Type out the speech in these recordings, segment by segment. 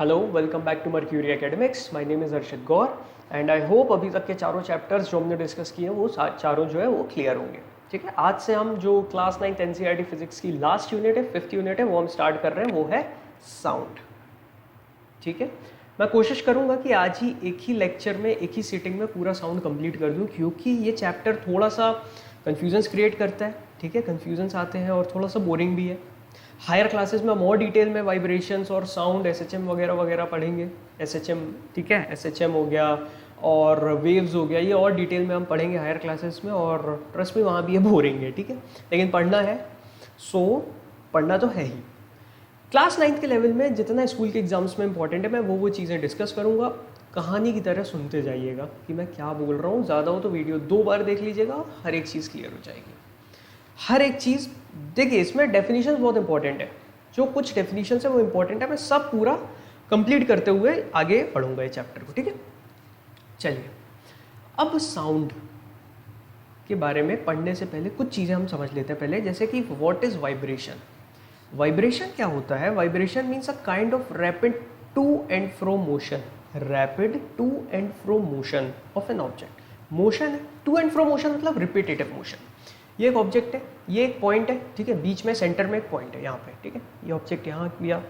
Hello, welcome back to Mercury Academics. My name is Arshit Gaur and I hope अभी तक के चारों चैप्टर्स जो हमने डिस्कस किए हैं वो चारों जो है वो क्लियर होंगे। ठीक है, आज से हम जो क्लास 9 एनसीईआरटी फिजिक्स की लास्ट यूनिट है, 5th यूनिट है, वो हम स्टार्ट कर रहे हैं, वो है साउंड। ठीक है, मैं कोशिश करूंगा कि आज ही एक ही लेक्चर में, एक ही सीटिंग में पूरा साउंड कंप्लीट कर दूं, क्योंकि ये चैप्टर थोड़ा सा कन्फ्यूजन्स क्रिएट करता है। ठीक है, कन्फ्यूजन्स आते हैं और थोड़ा सा बोरिंग भी है। हायर क्लासेस में मोर डिटेल में वाइब्रेशंस और साउंड, एसएचएम वगैरह वगैरह पढ़ेंगे। एसएचएम, ठीक है, एसएचएम हो गया और वेव्स हो गया, ये और डिटेल में हम पढ़ेंगे हायर क्लासेस में, और ट्रस्ट में वहाँ भी ये बोरिंग है। ठीक है, लेकिन पढ़ना है, सो पढ़ना तो है ही। क्लास 9 के लेवल में जितना स्कूल के एग्जाम्स में इंपॉर्टेंट है, मैं वो चीज़ें डिस्कस करूँगा। कहानी की तरह सुनते जाइएगा कि मैं क्या बोल रहा हूँ। ज़्यादा हो तो वीडियो 2 बार देख लीजिएगा, हर एक चीज़ क्लियर हो जाएगी। हर एक चीज़ देखिए, इसमें डेफिनेशन बहुत इंपॉर्टेंट है। जो कुछ डेफिनेशन है वो इंपॉर्टेंट है, मैं सब पूरा कंप्लीट करते हुए आगे पढ़ूंगा ये चैप्टर को। ठीक है, चलिए अब साउंड के बारे में पढ़ने से पहले कुछ चीज़ें हम समझ लेते हैं पहले, जैसे कि व्हाट इज वाइब्रेशन। वाइब्रेशन क्या होता है? Vibration means a kind of rapid to and fro motion. Rapid to and fro motion of an object. Motion है, टू एंड फ्रो मोशन मतलब रिपीटेटिव मोशन। ये एक ऑब्जेक्ट है, ये एक पॉइंट है, ठीक है, बीच में सेंटर में एक पॉइंट है यहाँ पे। ठीक है, ये ऑब्जेक्ट यहाँ किया,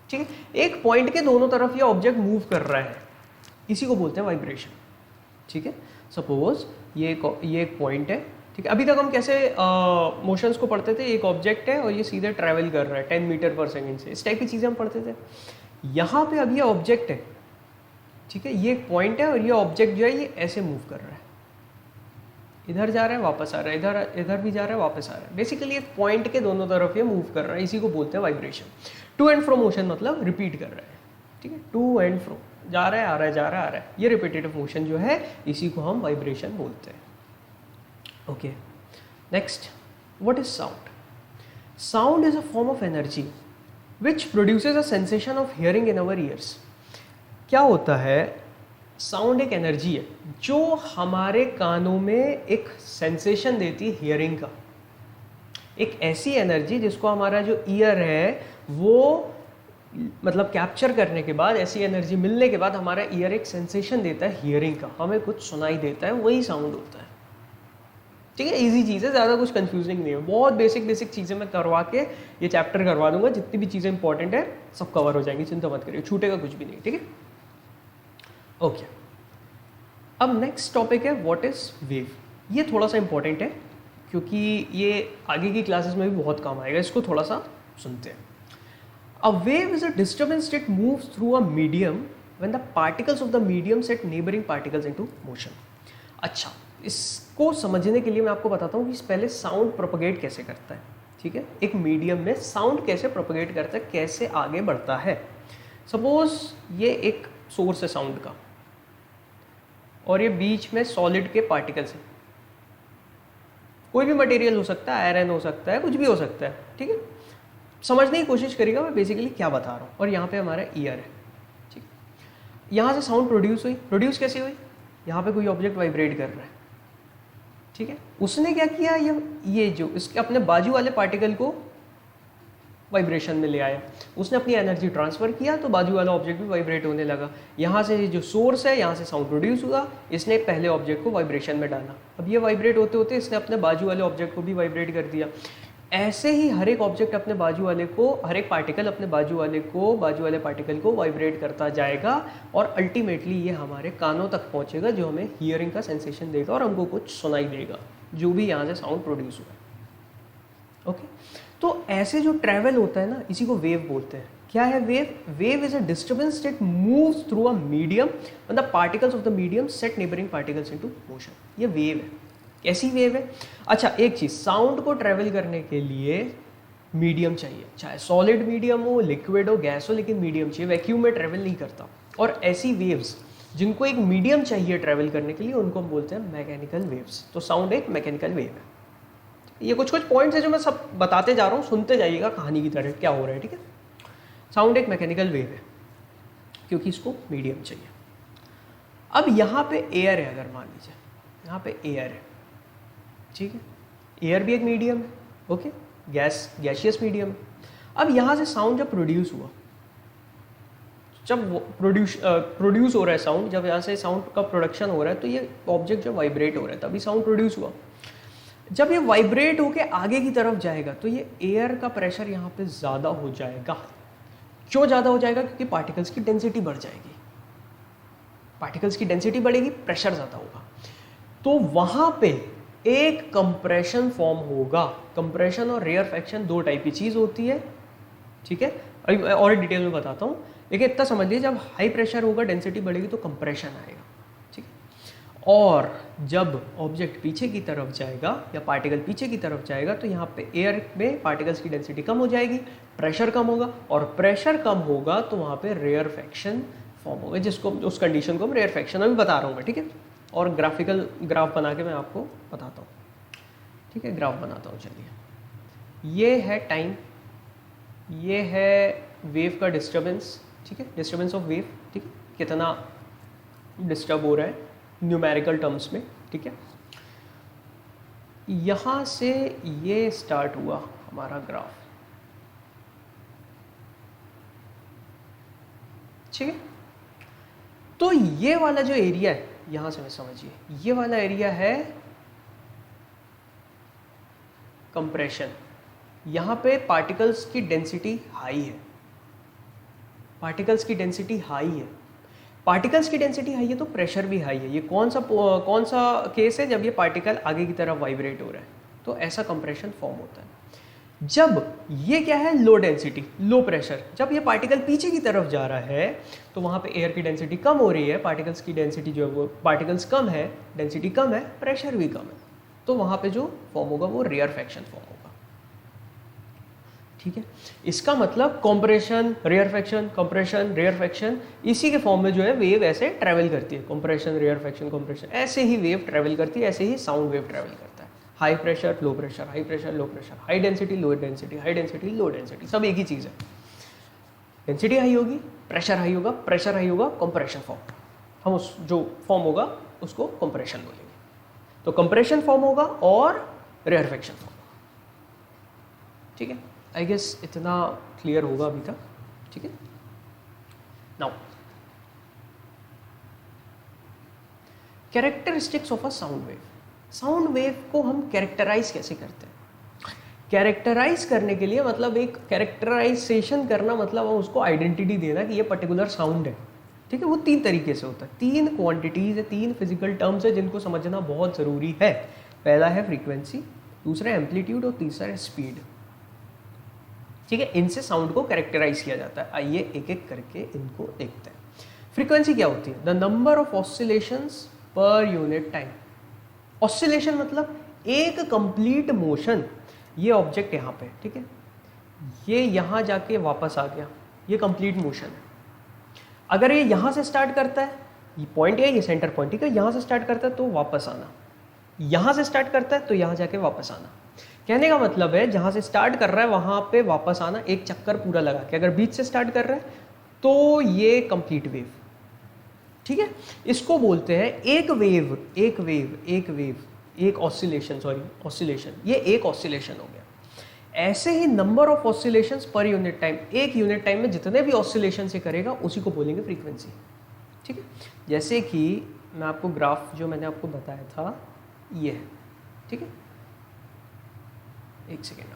ठीक है, एक पॉइंट के दोनों तरफ ये ऑब्जेक्ट मूव कर रहा है, इसी को बोलते हैं वाइब्रेशन। ठीक है, सपोज ये एक पॉइंट है। ठीक है, अभी तक हम कैसे मोशंस को पढ़ते थे? एक ऑब्जेक्ट है और ये सीधे ट्रैवल कर रहा है 10 मीटर पर सेकेंड से, इस टाइप की चीज़ें हम पढ़ते थे। यहाँ पे अब ये ऑब्जेक्ट है, ठीक है, ये एक पॉइंट है और ये ऑब्जेक्ट जो है ये ऐसे मूव कर रहा है, इधर जा रहा है वापस आ रहा है, इधर इधर भी जा रहा है वापस आ रहा है। बेसिकली एक पॉइंट के दोनों तरफ ये मूव कर रहा है, इसी को बोलते हैं vibration. To and fro motion मतलब रिपीट कर रहा है। ठीक है, टू एंड फ्रो, जा रहा है आ रहा है, जा रहा है आ रहा है, ये रिपीटेटिव मोशन जो है इसी को हम वाइब्रेशन बोलते हैं। Okay, next, what is sound? Sound is a form of energy which produces a sensation of hearing in our years. क्या होता है? साउंड एक एनर्जी है जो हमारे कानों में एक सेंसेशन देती है हियरिंग का। एक ऐसी एनर्जी जिसको हमारा जो ईयर है वो मतलब कैप्चर करने के बाद, ऐसी एनर्जी मिलने के बाद हमारा ईयर एक सेंसेशन देता है हियरिंग का, हमें कुछ सुनाई देता है, वही साउंड होता है। ठीक है, इजी चीज़ है, ज़्यादा कुछ कंफ्यूजिंग नहीं है, बहुत बेसिक चीज़ें मैं करवा के ये चैप्टर करवा दूंगा। जितनी भी चीज़ें इंपॉर्टेंट है सब कवर हो जाएंगी, चिंता मत करिए, छूटेगा कुछ भी नहीं। ठीक है, ओके। अब नेक्स्ट टॉपिक है व्हाट इज वेव। ये थोड़ा सा इंपॉर्टेंट है क्योंकि ये आगे की क्लासेस में भी बहुत काम आएगा, इसको थोड़ा सा सुनते हैं। A wave is a disturbance that moves through a medium when the particles of the medium set neighbouring particles into motion. अच्छा, इसको समझने के लिए मैं आपको बताता हूँ कि पहले साउंड प्रोपगेट कैसे करता है। ठीक है, एक मीडियम में साउंड कैसे प्रोपगेट करता है, कैसे आगे बढ़ता है। सपोज ये एक सोर्स है साउंड का और ये बीच में सॉलिड के पार्टिकल्स हैं, कोई भी मटेरियल हो सकता है, आयरन हो सकता है, कुछ भी हो सकता है। ठीक है, समझने की कोशिश करिएगा मैं बेसिकली क्या बता रहा हूँ। और यहाँ पे हमारा ईयर है। ठीक, यहाँ से साउंड प्रोड्यूस हुई। प्रोड्यूस कैसे हुई? यहाँ पे कोई ऑब्जेक्ट वाइब्रेट कर रहा है, ठीक है, उसने क्या किया, ये जो इसके अपने बाजू वाले पार्टिकल को वाइब्रेशन में ले आया, उसने अपनी एनर्जी ट्रांसफर किया तो बाजू वाला ऑब्जेक्ट भी वाइब्रेट होने लगा। यहाँ से जो सोर्स है, यहाँ से साउंड प्रोड्यूस हुआ, इसने पहले ऑब्जेक्ट को वाइब्रेशन में डाला, अब ये वाइब्रेट होते होते इसने अपने बाजू वाले ऑब्जेक्ट को भी वाइब्रेट कर दिया। ऐसे ही हर एक ऑब्जेक्ट अपने बाजू वाले को, हर एक पार्टिकल अपने बाजू वाले पार्टिकल को वाइब्रेट करता जाएगा और अल्टीमेटली ये हमारे कानों तक पहुँचेगा, जो हमें हियरिंग का सेंसेशन देगा और हमको कुछ सुनाई देगा, जो भी यहाँ से साउंड प्रोड्यूस हुआ। ओके, तो ऐसे जो ट्रैवल होता है ना, इसी को वेव बोलते हैं। क्या है wave? Wave is a disturbance that moves through a medium when the particles of the medium set neighbouring particles into motion. ये वेव है। कैसी वेव है? अच्छा, एक चीज, साउंड को ट्रैवल करने के लिए मीडियम चाहिए, चाहे सॉलिड मीडियम हो, लिक्विड हो, गैस हो, लेकिन मीडियम चाहिए। वैक्यूम में ट्रैवल नहीं करता। और ऐसी वेव्स जिनको एक मीडियम चाहिए ट्रैवल करने के लिए, उनको हम बोलते हैं मैकेनिकल वेव्स। तो साउंड एक मैकेनिकल वेव है। ये कुछ पॉइंट्स है जो मैं सब बताते जा रहा हूँ, सुनते जाइएगा कहानी की तरह क्या हो रहा है। ठीक है, साउंड एक मैकेनिकल वेव है क्योंकि इसको मीडियम चाहिए। अब यहाँ पे एयर है, अगर मान लीजिए यहाँ पे एयर है, ठीक है, एयर भी एक मीडियम है। ओके, गैसियस मीडियम है। अब यहाँ से साउंड जब प्रोड्यूस हुआ, जब प्रोड्यूस हो रहा है साउंड, जब यहाँ से साउंड का प्रोडक्शन हो रहा है तो ये ऑब्जेक्ट जो वाइब्रेट हो रहा है तभी साउंड प्रोड्यूस हुआ। जब ये वाइब्रेट होके आगे की तरफ जाएगा तो ये एयर का प्रेशर यहाँ पे ज़्यादा हो जाएगा। क्यों ज़्यादा हो जाएगा? क्योंकि पार्टिकल्स की डेंसिटी बढ़ जाएगी। पार्टिकल्स की डेंसिटी बढ़ेगी, प्रेशर ज़्यादा होगा, तो वहाँ पे एक कंप्रेशन फॉर्म होगा। कंप्रेशन और रेयरफेक्शन दो टाइप की चीज़ होती है, ठीक है। अभी और डिटेल में बताता हूँ, लेकिन इतना समझ लीजिए, जब हाई प्रेशर होगा डेंसिटी बढ़ेगी तो कंप्रेशन आएगा, ठीक है। और जब ऑब्जेक्ट पीछे की तरफ जाएगा या पार्टिकल पीछे की तरफ जाएगा तो यहाँ पे एयर में पार्टिकल्स की डेंसिटी कम हो जाएगी, प्रेशर कम होगा, और प्रेशर कम होगा तो वहाँ पे रेयरफेक्शन फॉर्म होगा, जिसको उस कंडीशन को हम रेयरफेक्शन अभी बता रहा हूँ मैं, ठीक है। और ग्राफिकल ग्राफ बना के मैं आपको बताता हूँ, ठीक है। ग्राफ बनाता हूँ, चलिए। ये है टाइम, ये है वेव का डिस्टर्बेंस, ठीक है, डिस्टर्बेंस ऑफ वेव, ठीक है, कितना डिस्टर्ब हो रहा है न्यूमेरिकल टर्म्स में, ठीक है। यहाँ से ये स्टार्ट हुआ हमारा ग्राफ, ठीक है। तो ये वाला जो एरिया है, यहाँ से मैं समझिए, ये वाला एरिया है कंप्रेशन। यहाँ पे पार्टिकल्स की डेंसिटी हाई है, पार्टिकल्स की डेंसिटी हाई है, पार्टिकल्स की डेंसिटी हाई है तो प्रेशर भी हाई है। ये कौन सा केस है? जब ये पार्टिकल आगे की तरफ वाइब्रेट हो रहा है तो ऐसा कंप्रेशन फॉर्म होता है। जब ये क्या है? Low density, low pressure. जब ये पार्टिकल पीछे की तरफ जा रहा है तो वहाँ पे एयर की डेंसिटी कम हो रही है, पार्टिकल्स की डेंसिटी जो है वो, पार्टिकल्स कम है, डेंसिटी कम है, प्रेशर भी कम है, तो वहाँ पे जो फॉर्म होगा वो रेयरफेक्शन फॉर्म होगा, ठीक है। इसका मतलब कंप्रेशन, रेयरफेक्शन, कंप्रेशन, रेयरफेक्शन, इसी के फॉर्म में जो है वेव ऐसे ट्रैवल करती है। कंप्रेशन, रेयरफेक्शन, कंप्रेशन, ऐसे ही वेव ट्रैवल करती है, ऐसे ही साउंड वेव ट्रैवल करता है। High pressure, low pressure, high pressure, low pressure, high density, low density, high density, low density, सब एक ही चीज़ है। डेंसिटी हाई होगी, प्रेशर हाई होगा, प्रेशर हाई होगा, कंप्रेशन फॉर्म, हम उस जो फॉर्म होगा उसको कंप्रेशन बोलेंगे। तो कंप्रेशन फॉर्म होगा और रेयरफेक्शन फॉर्म होगा, ठीक है। आई गेस इतना क्लियर होगा अभी तक, ठीक है। Now characteristics of a sound wave. Sound wave को हम कैरेक्टराइज कैसे करते हैं? कैरेक्टराइज करने के लिए मतलब एक कैरेक्टराइजेशन करना, मतलब हम उसको आइडेंटिटी देना कि ये पर्टिकुलर साउंड है, ठीक है। वो तीन तरीके से होता है, तीन क्वांटिटीज है, तीन फिजिकल टर्म्स है जिनको समझना बहुत ज़रूरी है। पहला है फ्रीक्वेंसी, दूसरा है एम्पलीट्यूड और तीसरा है स्पीड, ठीक है। इनसे साउंड को कैरेक्टराइज किया जाता है। आइए एक एक करके इनको देखते हैं। फ्रीक्वेंसी क्या होती है? The number of oscillations per unit time. Oscillation मतलब एक कंप्लीट मोशन, ये ऑब्जेक्ट यहाँ पे, ठीक है, ये यहाँ जाके वापस आ गया, ये कंप्लीट मोशन है। अगर ये यहाँ से स्टार्ट करता है, ये पॉइंट है, ये सेंटर पॉइंट, ठीक है, यहाँ से स्टार्ट करता है तो वापस आना, यहाँ से स्टार्ट करता है तो यहाँ जाके वापस आना। कहने का मतलब है जहाँ से स्टार्ट कर रहा है वहाँ पे वापस आना, एक चक्कर पूरा लगा के। अगर बीच से स्टार्ट कर रहा है तो ये कंप्लीट वेव, ठीक है। इसको बोलते हैं एक वेव, एक वेव, एक वेव, एक ऑसिलेशन, सॉरी ऑसिलेशन, ये एक ऑसिलेशन हो गया। ऐसे ही number of oscillations per unit time, एक यूनिट टाइम में जितने भी ऑसिलेशन से करेगा उसी को बोलेंगे फ्रीक्वेंसी, ठीक है। जैसे कि मैं आपको ग्राफ जो मैंने आपको बताया था ये है, ठीक है, एक सेकेंड।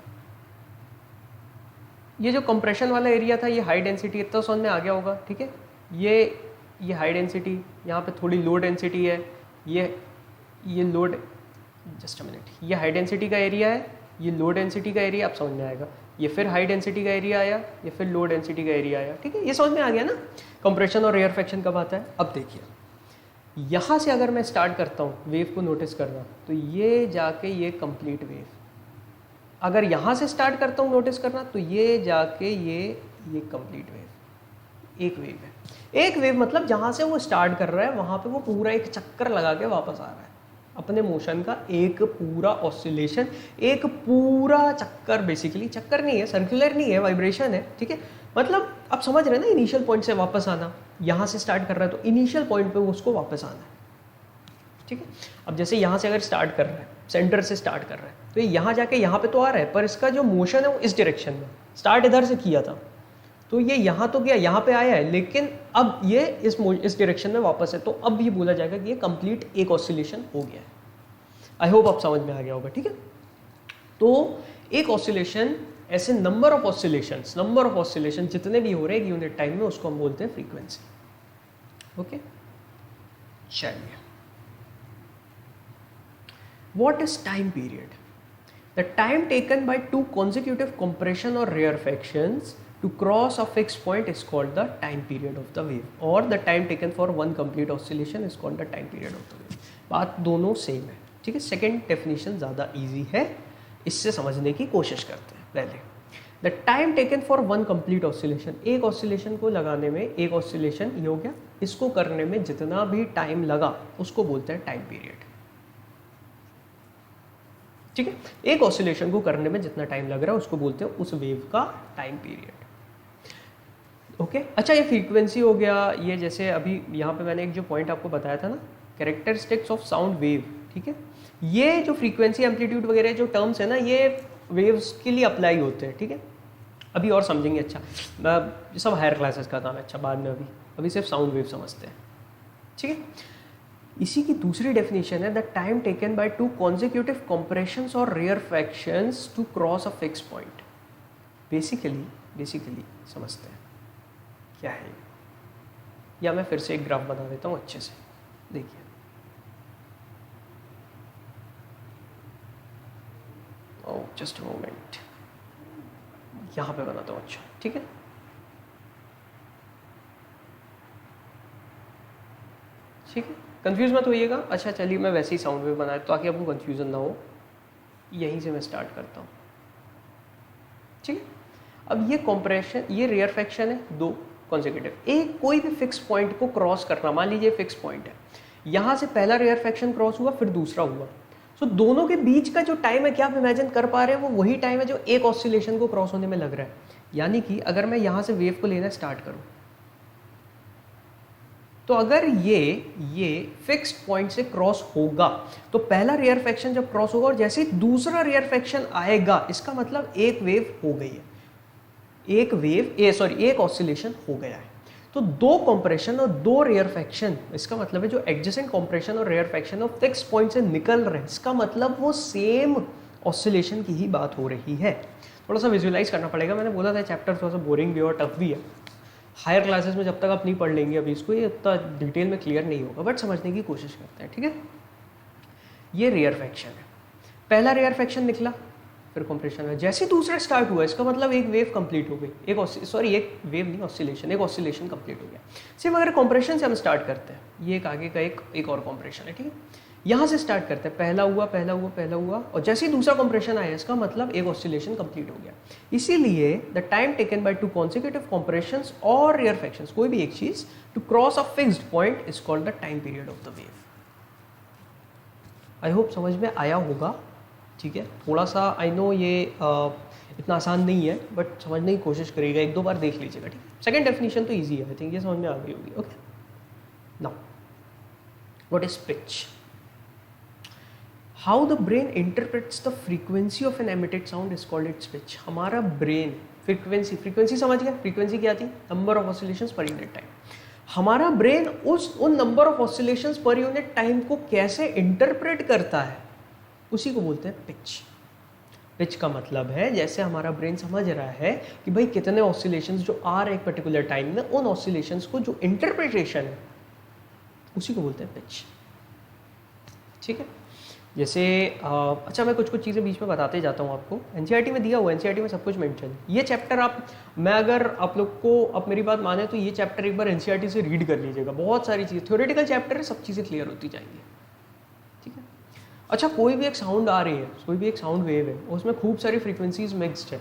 ये जो कंप्रेशन वाला एरिया था ये हाई डेंसिटी, इतना समझ में आ गया होगा, ठीक है। ये हाई डेंसिटी, यहाँ पे थोड़ी लो डेंसिटी है, ये लोड, जस्ट अ मिनट, ये हाई डेंसिटी का एरिया है, ये लो डेंसिटी का एरिया, आप समझ में आएगा। ये फिर हाई डेंसिटी का एरिया आया, ये फिर लो डेंसिटी का एरिया आया, ठीक है। ये समझ में आ गया ना कंप्रेशन और रेयरफेक्शन कब आता है। अब देखिए यहाँ से अगर मैं स्टार्ट करता हूँ वेव को नोटिस करना, तो ये जाके ये कंप्लीट वेव, अगर यहाँ से स्टार्ट करता हूँ नोटिस करना तो ये जाके ये कंप्लीट वेव, एक वेव है। एक वेव मतलब जहाँ से वो स्टार्ट कर रहा है वहाँ पे वो पूरा एक चक्कर लगा के वापस आ रहा है, अपने मोशन का एक पूरा ऑसिलेशन, एक पूरा चक्कर, बेसिकली चक्कर नहीं है, सर्कुलर नहीं है, वाइब्रेशन है, ठीक है। मतलब आप समझ रहे हैं ना, इनिशियल पॉइंट से वापस आना, यहाँ से स्टार्ट कर रहा है तो इनिशियल पॉइंट पे उसको वापस आना है, ठीक है। अब जैसे यहाँ से अगर स्टार्ट कर रहा है, सेंटर से स्टार्ट कर रहा है, तो ये यहाँ जाके यहाँ पे तो आ रहा है, पर इसका जो मोशन है वो इस डायरेक्शन में, स्टार्ट इधर से किया था, तो ये यहाँ तो गया, यहाँ पे आया है, लेकिन अब ये इस डायरेक्शन में वापस है, तो अब ये बोला जाएगा कि ये कंप्लीट एक ऑसिलेशन हो गया है। आई होप आप समझ में आ गया होगा, ठीक है। तो एक ऑसिलेशन, ऐसे नंबर ऑफ ऑसिलेशन जितने भी हो रहे हैं यूनिट टाइम में, उसको हम बोलते हैं फ्रीक्वेंसी। ओके, चलिए, what is time period? The time taken by two consecutive compression or rarefactions to cross a fixed point is called the time period of the wave, or the time taken for one complete oscillation is called the time period of the wave. बात दोनों same है, ठीक है। Second definition ज़्यादा easy है, इससे समझने की कोशिश करते हैं। पहले the time taken for one complete oscillation, एक ऑसिलेशन को लगाने में, एक ऑसिलेशन ये हो गया, इसको करने में जितना भी टाइम लगा उसको बोलते हैं टाइम पीरियड, ठीक है। एक ऑसिलेशन को करने में जितना टाइम लग रहा है उसको बोलते हैं उस वेव का टाइम पीरियड। ओके, अच्छा, ये फ्रीक्वेंसी हो गया। ये जैसे अभी यहाँ पे मैंने एक जो पॉइंट आपको बताया था ना, कैरेक्टरिस्टिक्स ऑफ साउंड वेव, ठीक है। ये जो फ्रीक्वेंसी, एम्पलीट्यूड वगैरह जो टर्म्स है ना, ये वेव्स के लिए अप्लाई होते हैं, ठीक है। अभी और समझेंगे, अच्छा, ये सब हायर क्लासेस का काम है, अच्छा, बाद में। अभी सिर्फ साउंड वेव समझते हैं, ठीक है। इसी की दूसरी डेफिनेशन है the time taken by two consecutive compressions और rarefactions to cross a fix point. Basically समझते हैं क्या है, या मैं फिर से एक ग्राफ बना देता हूँ अच्छे से, देखिए। ओह, जस्ट अ मोमेंट, यहाँ पे बनाता हूँ, अच्छा, ठीक है। ठीक है, कंफ्यूज मत होइएगा। अच्छा, चलिए, मैं वैसे ही साउंड वेव बनाया ताकि आपको कंफ्यूजन ना हो, यहीं से मैं स्टार्ट करता हूँ, ठीक है। अब ये कॉम्प्रेशन, ये रेयरफैक्शन है, दो कॉन्सेक्यूटिव, एक कोई भी फिक्स पॉइंट को क्रॉस करना। मान लीजिए फिक्स पॉइंट है, यहाँ से पहला रेयरफैक्शन क्रॉस हुआ, फिर दूसरा हुआ, तो दोनों के बीच का जो टाइम है, क्या आप इमेजिन कर पा रहे हैं, वो वही टाइम है जो एक ऑसिलेशन को क्रॉस होने में लग रहा है। यानी कि अगर मैं यहाँ से वेव को लेना स्टार्ट करूँ, तो अगर ये फिक्स्ड पॉइंट से क्रॉस होगा, तो पहला रेयरफैक्शन जब क्रॉस होगा और जैसे ही दूसरा रेयरफैक्शन आएगा, इसका मतलब एक वेव हो गई है, एक ऑसिलेशन हो गया है। तो दो कंप्रेशन और दो रेयरफैक्शन, इसका मतलब है जो एडजेसेंट कंप्रेशन और रेयरफैक्शन और फिक्स पॉइंट से निकल रहे हैं, इसका मतलब वो सेम ऑसिलेशन की ही बात हो रही है। थोड़ा सा विजुअलाइज करना पड़ेगा। मैंने बोला था चैप्टर थोड़ा सा बोरिंग भी और टफ भी है। हायर क्लासेस में जब तक आप नहीं पढ़ लेंगे अभी इसको, ये इतना डिटेल में क्लियर नहीं होगा, बट समझने की कोशिश करते हैं, ठीक है। ये रेयरफैक्शन है, पहला रेयरफैक्शन निकला, फिर कंप्रेशन है, जैसे दूसरा स्टार्ट हुआ, इसका मतलब एक वेव कंप्लीट हो गई, एक वेव नहीं, ऑसिलेशन, एक ऑसिलेशन कंप्लीट हो गया। सिर्फ अगर कंप्रेशन से हम स्टार्ट करते हैं, ये एक आगे का एक और कंप्रेशन है, ठीक है। यहाँ से स्टार्ट करते हैं, पहला हुआ, और जैसे ही दूसरा कंप्रेशन आया, इसका मतलब एक ऑसिलेशन कंप्लीट हो गया। इसीलिए the time taken by two consecutive compressions और रेयरफैक्शंस, कोई भी एक चीज, to cross a fixed point is called the time period of the wave. I hope समझ में आया होगा, ठीक है। थोड़ा सा आई नो ये इतना आसान नहीं है, बट समझने की कोशिश करिएगा, एक दो बार देख लीजिएगा, ठीक है। सेकेंड डेफिनेशन तो ईजी है, आई थिंक ये समझ में आ गई होगी। Okay, now what is pitch? How the brain interprets the frequency of an emitted sound is called its pitch. हमारा ब्रेन फ्रीक्वेंसी समझ गया, फ्रीक्वेंसी क्या थी? Number of oscillations per unit time. हमारा ब्रेन उन number of oscillations per unit time को कैसे interpret करता है, उसी को बोलते हैं पिच। पिच का मतलब है जैसे हमारा ब्रेन समझ रहा है कि भाई कितने ऑसिलेशंस जो आ रहे हैं एक पर्टिकुलर टाइम में, उन ऑसिलेशंस को जो इंटरप्रिटेशन है उसी को बोलते हैं पिच, ठीक है। जैसे अच्छा, मैं कुछ चीज़ें बीच में बताते जाता हूँ आपको। एनसीईआरटी में दिया हुआ है, एनसीईआरटी में सब कुछ मेंशन। ये चैप्टर मैं अगर आप लोग को, आप मेरी बात माने तो ये चैप्टर एक बार एनसीईआरटी से रीड कर लीजिएगा। बहुत सारी चीज़ थ्योरेटिकल चैप्टर है, सब चीज़ें क्लियर होती जाएंगी, ठीक है। अच्छा, कोई भी एक साउंड आ रही है, कोई भी एक साउंड वेव है, उसमें खूब सारी फ्रीक्वेंसीज मिक्सड है,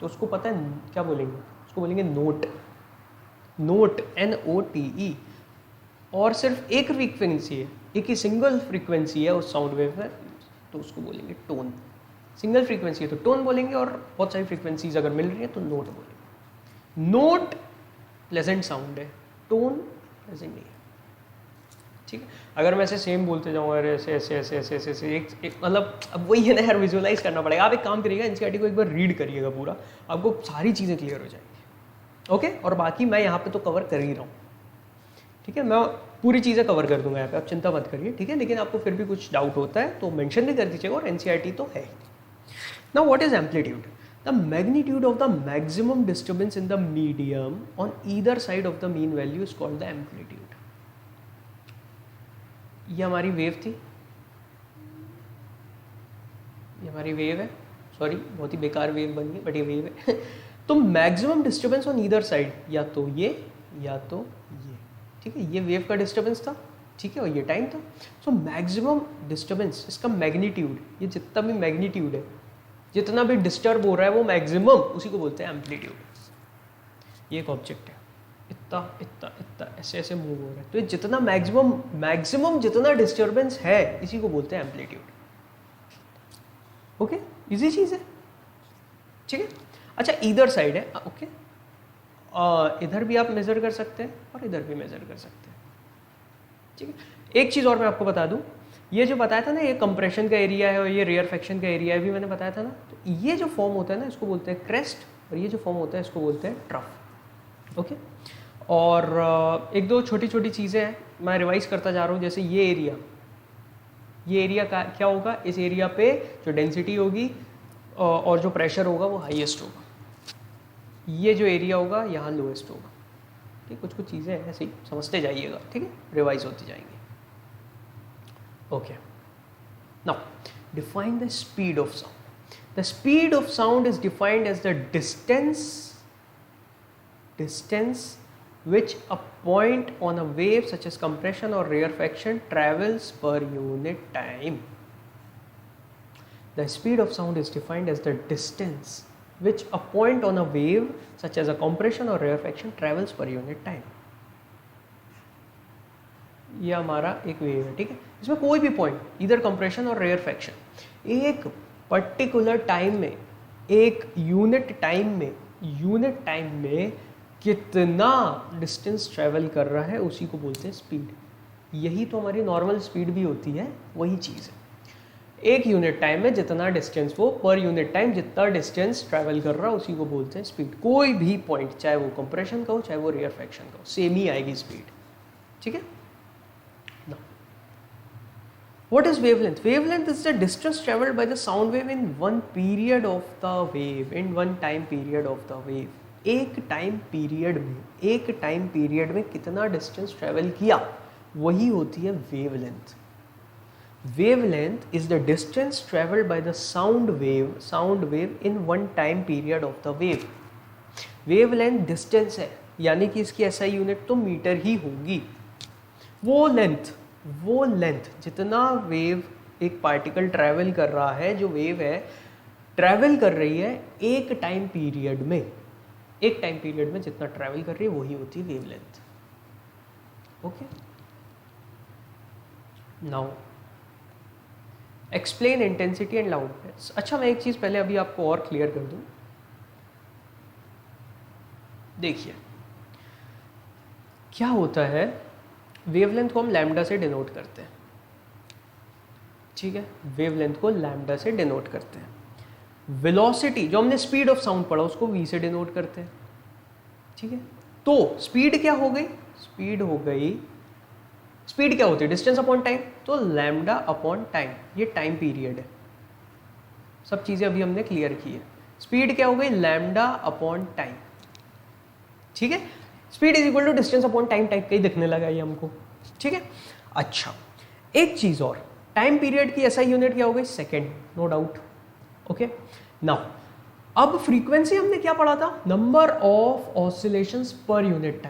तो उसको पता है क्या बोलेंगे? उसको बोलेंगे नोट, NOTE। और सिर्फ एक फ्रीक्वेंसी है, एक ही सिंगल फ्रीक्वेंसी है उस साउंड वेव में, तो उसको बोलेंगे टोन। सिंगल फ्रीक्वेंसी है तो टोन बोलेंगे, और बहुत सारी फ्रीक्वेंसीज अगर मिल रही है तो नोट बोलेंगे। नोट प्लेजेंट साउंड है, टोन प्लेजेंट नहीं है, ठीक है। अगर मैं ऐसे सेम बोलते जाऊँ अरे ऐसे ऐसे ऐसे ऐसे ऐसे ऐसे एक मतलब अब वही है ना यार, विजुअलाइज करना पड़ेगा। आप एक काम करिएगा, एनसीईआरटी को एक बार रीड करिएगा पूरा, आपको सारी चीज़ें क्लियर हो जाएंगी। ओके, और बाकी मैं यहाँ पे तो कवर कर ही रहा हूँ, ठीक है। मैं पूरी चीज़ें कवर कर दूंगा यहाँ पे, आप चिंता मत करिए, ठीक है। लेकिन आपको फिर भी कुछ डाउट होता है तो मेंशन भी कर दीजिएगा, और एनसीईआरटी तो है। Now what is amplitude? The magnitude of the maximum disturbance in the medium on either side of the mean value is called the amplitude. ये हमारी वेव थी, ये हमारी वेव है, सॉरी बहुत ही बेकार वेव बन गई बट ये वेव है। तो maximum disturbance on either side, या तो ये या तो ये, ठीक है। ये वेव का डिस्टर्बेंस था, ठीक है, और ये टाइम था। सो मैक्सिमम डिस्टर्बेंस, इसका मैग्नीट्यूड, ये जितना भी मैग्नीट्यूड है, जितना भी डिस्टर्ब हो रहा है वो मैक्सिमम, उसी को बोलते हैं एम्पलीट्यूड। ये एक ऑब्जेक्ट है, इतना इतना इतना ऐसे ऐसे मूव हो रहा है, तो ये जितना मैक्सिमम जितना डिस्टर्बेंस है, इसी को बोलते हैं एम्पलीट्यूड। ओके, इजी चीज़ है, ठीक है। अच्छा, इधर साइड है, ओके, इधर भी आप मेजर कर सकते हैं और इधर भी मेजर कर सकते हैं, ठीक है। एक चीज़ और मैं आपको बता दूं, ये जो बताया था ना, ये कंप्रेशन का एरिया है और ये रेयरफेक्शन का एरिया है, भी मैंने बताया था ना। तो ये जो फॉर्म होता है ना, इसको बोलते हैं क्रेस्ट, और ये जो फॉर्म होता है इसको बोलते हैं ट्रफ। ओके, और एक दो छोटी छोटी चीज़ें हैं, मैं रिवाइज करता जा रहा हूँ। जैसे ये एरिया का क्या होगा, इस एरिया पे जो डेंसिटी होगी और जो प्रेशर होगा वो हाईएस्ट होगा। ये जो एरिया होगा यहाँ लोएस्ट होगा, ठीक। कुछ कुछ चीज़ें ऐसे ही समझते जाइएगा, ठीक है, रिवाइज होती जाएंगी। Okay, now define the speed of sound. The speed of sound is defined as the distance which a point on a wave such as compression or rarefaction travels per unit time. The speed of sound is defined as the distance which a point on a wave such as a compression or rarefaction travels per unit time. ये हमारा एक wave है, ठीक है। इसमें कोई भी point, इधर कंप्रेशन और रेयरफेक्शन, एक पर्टिकुलर टाइम में, एक यूनिट टाइम में कितना डिस्टेंस ट्रेवल कर रहा है, उसी को बोलते हैं स्पीड। यही तो हमारी नॉर्मल स्पीड भी होती है, वही चीज़ है। एक यूनिट टाइम में जितना डिस्टेंस, वो पर यूनिट टाइम जितना डिस्टेंस ट्रैवल कर रहा है, उसी को बोलते हैं स्पीड। कोई भी पॉइंट, चाहे वो कंप्रेशन का हो चाहे वो रेयरफेक्शन का हो, सेम ही आएगी स्पीड, ठीक है। What is wavelength? Wavelength is the distance traveled by the sound wave in one period of the wave, in one time period of the wave. एक टाइम पीरियड में कितना डिस्टेंस ट्रेवल किया, वही होती है wavelength. Wavelength is the distance travelled by the sound wave in one time period of the wave. Wavelength distance है, यानी कि इसकी SI यूनिट तो मीटर ही होगी। वो लेंथ जितना वेव एक पार्टिकल ट्रैवल कर रहा है, जो वेव है ट्रैवल कर रही है एक टाइम पीरियड में जितना ट्रैवल कर रही है, वही होती है wavelength. Okay, now explain intensity and loudness. अच्छा, मैं एक चीज पहले अभी आपको और क्लियर कर दूं। देखिए क्या होता है, वेवलेंथ को हम लैम्डा से डिनोट करते हैं, ठीक है। वेवलेंथ को लैम्डा से डिनोट करते हैं। वेलोसिटी, जो हमने स्पीड ऑफ साउंड पढ़ा, उसको v से डिनोट करते हैं, ठीक है। तो स्पीड क्या हो गई, स्पीड क्या होती है, डिस्टेंस अपॉन टाइम, तो लैम्डा अपॉन टाइम, ये टाइम पीरियड है। सब चीजें अभी हमने क्लियर की है। स्पीड क्या हो गई, लैम्डा अपॉन टाइम, ठीक है। Speed is equal to distance upon time, type का ही दिखने लगा ये हमको, ठीक है। अच्छा, एक चीज और, टाइम पीरियड की SI यूनिट क्या हो गई, second, no doubt. Okay, now अब फ्रीक्वेंसी हमने क्या पढ़ा था, number of oscillations per unit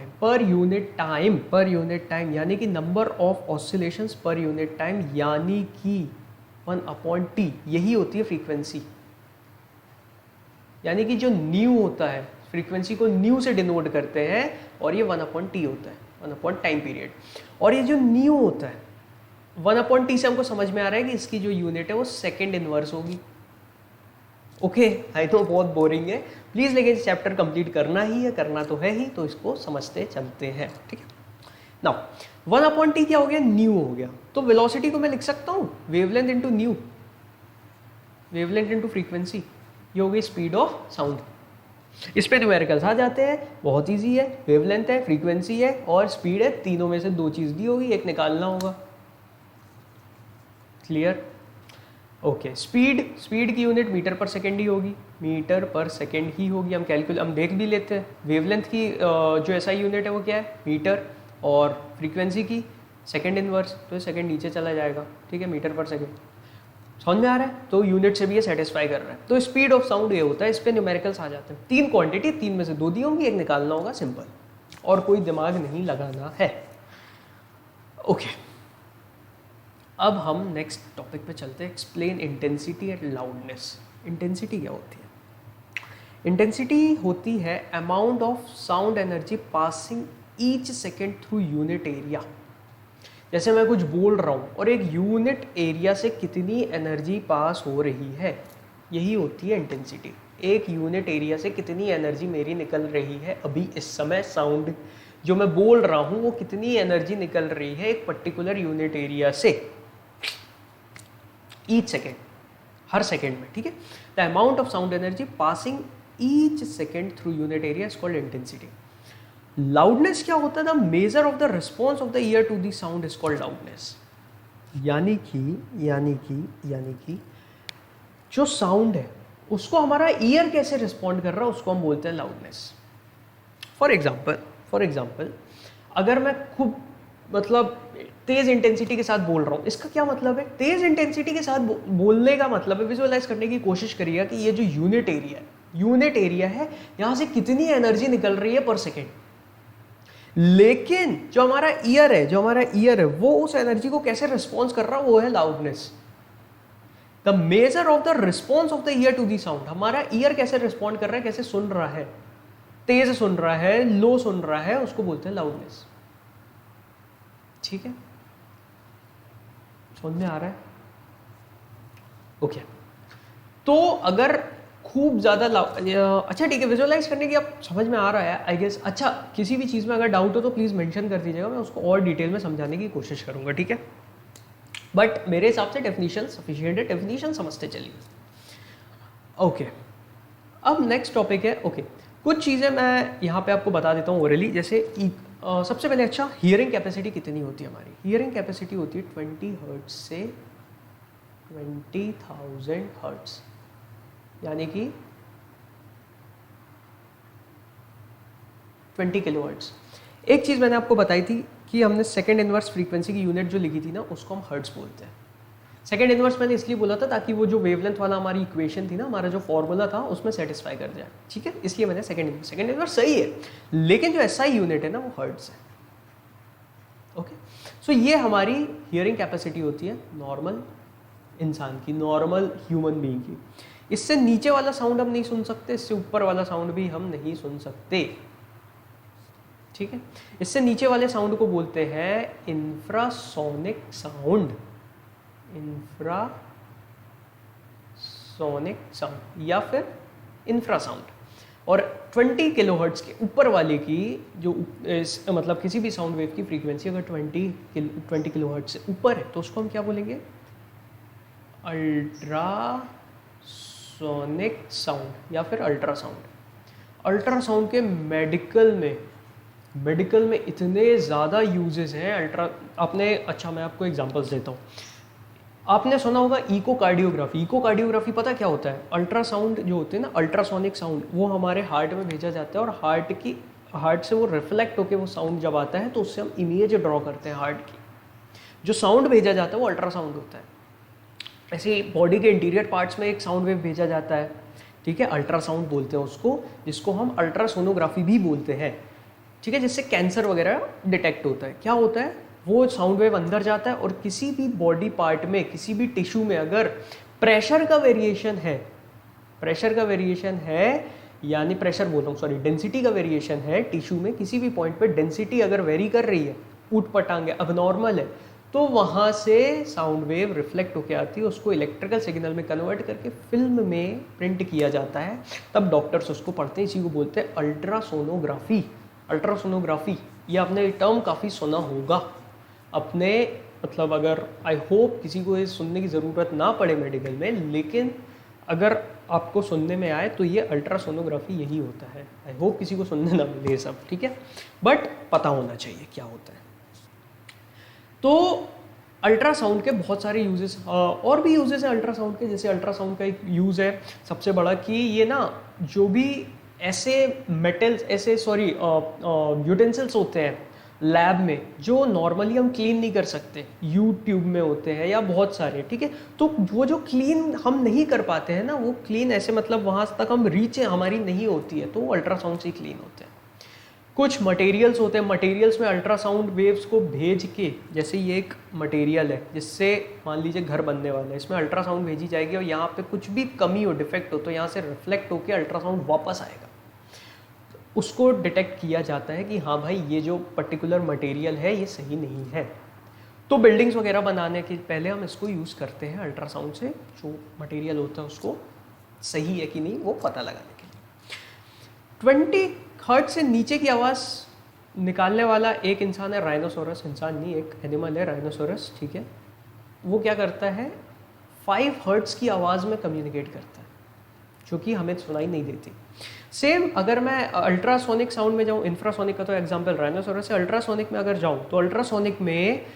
time, यानी कि number of oscillations per unit time, यानी कि 1/T, यही होती है फ्रीक्वेंसी। यानी कि जो न्यू होता है, फ्रीक्वेंसी को न्यू से डिनोट करते हैं, और ये 1/T होता है, 1 टाइम पीरियड। और ये जो न्यू होता है 1/T से हमको समझ में आ रहा है कि इसकी जो यूनिट है वो सेकेंड इनवर्स होगी। ओके, आई नो बहुत बोरिंग है प्लीज, लेकिन चैप्टर कंप्लीट करना ही है, करना तो है ही, तो इसको समझते चलते हैं, ठीक है। नाउ 1/t क्या हो गया, न्यू हो गया, तो वेलोसिटी को मैं लिख सकता हूँ wavelength into new, wavelength into frequency, ये हो गई स्पीड ऑफ साउंड। इस पे न्यूमेरिकल्स आ जाते हैं, बहुत इजी है, वेवलेंथ है, फ्रीक्वेंसी है और स्पीड है, तीनों में से दो चीज दी होगी, एक निकालना होगा। क्लियर? ओके, स्पीड की यूनिट मीटर पर सेकेंड ही होगी, मीटर पर सेकेंड ही होगी। हम देख भी लेते हैं, वेवलेंथ की जो एसआई यूनिट है वो क्या है, मीटर, और फ्रीक्वेंसी की सेकेंड इनवर्स, तो सेकेंड नीचे चला जाएगा, ठीक है, मीटर पर सेकेंड। समझ में आ रहा है? तो यूनिट से भी ये सेटिस्फाई कर रहा है। तो स्पीड ऑफ साउंड ये होता है, इस पे न्यूमेरिकल्स आ जाते हैं। तीन क्वांटिटी, तीन में से दो दी होंगी, एक निकालना होगा, सिंपल, और कोई दिमाग नहीं लगाना है। ओके, अब हम नेक्स्ट टॉपिक पे चलते हैं, explain intensity and loudness. Intensity क्या होती है? इंटेंसिटी होती है amount of sound energy passing each second through unit area. जैसे मैं कुछ बोल रहा हूँ और एक यूनिट एरिया से कितनी एनर्जी पास हो रही है, यही होती है इंटेंसिटी। एक यूनिट एरिया से कितनी एनर्जी मेरी निकल रही है अभी इस समय, साउंड जो मैं बोल रहा हूँ वो कितनी एनर्जी निकल रही है एक पर्टिकुलर यूनिट एरिया से, ईच सेकेंड, हर सेकेंड में, ठीक है। The amount of sound energy passing each second through unit area is called intensity. Loudness क्या होता है? The measure of the response of the ear to the sound is called loudness. यानी कि जो साउंड है उसको हमारा ईयर कैसे रिस्पॉन्ड कर रहा है उसको हम बोलते हैं लाउडनेस। फॉर एग्जाम्पल अगर मैं खूब मतलब तेज इंटेंसिटी के साथ बोल रहा हूँ, इसका क्या मतलब है? तेज इंटेंसिटी के साथ बोलने का मतलब है, विजुअलाइज करने की कोशिश करिएगा कि ये जो यूनिट एरिया है यहाँ से कितनी एनर्जी निकल रही है पर सेकेंड। लेकिन जो हमारा ईयर है वो उस एनर्जी को कैसे रिस्पॉन्स कर रहा है, वो है loudness. The measure of the response of the ear to the sound, हमारा ईयर कैसे रिस्पॉन्ड कर रहा है, कैसे सुन रहा है, तेज सुन रहा है, लो सुन रहा है, उसको बोलते हैं लाउडनेस। ठीक है, समझ में आ रहा है? ओके, तो अगर खूब ज़्यादा अच्छा ठीक है, विजुअलाइज करने की आप समझ में आ रहा है आई गेस। अच्छा, किसी भी चीज़ में अगर डाउट हो तो प्लीज़ मेंशन कर दीजिएगा, मैं उसको और डिटेल में समझाने की कोशिश करूँगा, ठीक है। बट मेरे हिसाब से डेफिनेशन सफिशिएंट है, डेफिनेशन समझते चलिए। ओके, अब नेक्स्ट टॉपिक है, ओके, कुछ चीज़ें मैं यहाँ पे आपको बता देता हूँ ओरली। जैसे सबसे पहले, अच्छा, हियरिंग कैपेसिटी कितनी होती है हमारी? हियरिंग कैपेसिटी होती है 20 हर्ट्ज से 20,000 हर्ट्ज, यानी कि 20 किलोहर्ट्ज। एक चीज़ मैंने आपको बताई थी कि हमने सेकेंड इनवर्स फ्रीक्वेंसी की यूनिट जो लिखी थी ना, उसको हम हर्ट्ज बोलते हैं। सेकेंड इनवर्स मैंने इसलिए बोला था ताकि वो जो वेवलेंथ वाला हमारी इक्वेशन थी ना, हमारा जो फॉर्मूला था उसमें सेटिस्फाई कर जाए, ठीक है, इसलिए मैंने सेकेंड इनवर्स सही है, लेकिन जो एसआई यूनिट है ना वो हर्ट्ज है। ओके, सो ये हमारी हियरिंग कैपेसिटी होती है नॉर्मल इंसान की, नॉर्मल ह्यूमन बीइंग की। इससे नीचे वाला साउंड हम नहीं सुन सकते, इससे ऊपर वाला साउंड भी हम नहीं सुन सकते, ठीक है। इससे नीचे वाले साउंड को बोलते हैं इंफ्रासोनिक साउंड, इंफ्रासोनिक साउंड या फिर इंफ्रासाउंड। और 20 किलोहर्ट्ज के ऊपर वाले की जो मतलब किसी भी साउंड वेव की फ्रीक्वेंसी अगर 20 किलोहर्ट्ज से ऊपर है तो उसको हम क्या बोलेंगे? अल्ट्रासोनिक साउंड या फिर अल्ट्रासाउंड। अल्ट्रासाउंड के मेडिकल में इतने ज़्यादा यूजेस हैं अल्ट्रा, आपने, अच्छा मैं आपको एग्जांपल्स देता हूँ। आपने सुना होगा इकोकार्डियोग्राफी। इकोकार्डियोग्राफी पता क्या होता है? अल्ट्रासाउंड जो होते हैं ना, अल्ट्रासोनिक साउंड, वो हमारे हार्ट में भेजा जाता है और हार्ट से वो रिफ्लेक्ट होकर वो साउंड जब आता है तो उससे हम इमेज ड्रॉ करते हैं हार्ट की। जो साउंड भेजा जाता है वो अल्ट्रासाउंड होता है। ऐसे बॉडी के इंटीरियर पार्ट्स में एक साउंड वेव भेजा जाता है, ठीक है, अल्ट्रासाउंड बोलते हैं उसको, जिसको हम अल्ट्रासोनोग्राफी भी बोलते हैं, ठीक है, जिससे कैंसर वगैरह डिटेक्ट होता है। क्या होता है? वो साउंड वेव अंदर जाता है और किसी भी बॉडी पार्ट में, किसी भी टिश्यू में अगर प्रेशर का वेरिएशन है, यानी प्रेशर बोल रहा हूँ, सॉरी, डेंसिटी का वेरिएशन है टिश्यू में, किसी भी पॉइंट पे डेंसिटी अगर वेरी कर रही है, ऊट पटांग है, अबनॉर्मल है, तो वहाँ से साउंड वेव रिफ्लेक्ट होकर आती है, उसको इलेक्ट्रिकल सिग्नल में कन्वर्ट करके फिल्म में प्रिंट किया जाता है, तब डॉक्टर्स उसको पढ़ते हैं। इसी को बोलते हैं अल्ट्रासोनोग्राफी। अल्ट्रासोनोग्राफी, ये आपने टर्म काफ़ी सुना होगा अपने, मतलब अगर आई होप किसी को ये सुनने की ज़रूरत ना पड़े मेडिकल में, लेकिन अगर आपको सुनने में आए तो ये अल्ट्रासोनोग्राफी यही होता है। आई होप किसी को सुनने ना मिले ये सब, ठीक है, बट पता होना चाहिए क्या होता है। तो अल्ट्रासाउंड के बहुत सारे यूजेस और भी यूजेस हैं अल्ट्रासाउंड के। जैसे अल्ट्रासाउंड का एक यूज़ है सबसे बड़ा कि ये ना जो भी ऐसे मेटल्स, ऐसे सॉरी यूटेंसिल्स होते हैं लैब में जो नॉर्मली हम क्लीन नहीं कर सकते, यूट्यूब में होते हैं या बहुत सारे, ठीक है, तो वो जो क्लीन हम नहीं कर पाते हैं ना, वो क्लीन ऐसे मतलब वहाँ तक हम रीच हमारी नहीं होती है, तो वो अल्ट्रासाउंड से क्लीन होते हैं। कुछ मटेरियल्स होते हैं, मटेरियल्स में अल्ट्रासाउंड वेव्स को भेज के, जैसे ये एक मटेरियल है जिससे मान लीजिए घर बनने वाला है, इसमें अल्ट्रासाउंड भेजी जाएगी और यहाँ पे कुछ भी कमी हो, डिफेक्ट हो, तो यहाँ से रिफ्लेक्ट होकर अल्ट्रासाउंड वापस आएगा, उसको डिटेक्ट किया जाता है कि हाँ भाई ये जो पर्टिकुलर मटेरियल है ये सही नहीं है। तो बिल्डिंग्स वगैरह बनाने के पहले हम इसको यूज़ करते हैं अल्ट्रासाउंड से, जो मटेरियल होता है उसको सही है कि नहीं वो पता लगाने के लिए। 20 हर्ट्ज से नीचे की आवाज़ निकालने वाला एक इंसान है राइनोसोरस, इंसान नहीं एक एनिमल है राइनोसोरस, ठीक है। वो क्या करता है 5 हर्ट्ज की आवाज़ में कम्युनिकेट करता है, जो कि हमें सुनाई नहीं देती। सेम अगर मैं अल्ट्रासोनिक साउंड में जाऊँ, इंफ्रासोनिक का तो एग्जांपल राइनोसोरस है, अल्ट्रासोनिक में अगर जाऊँ तो अल्ट्रासोनिक में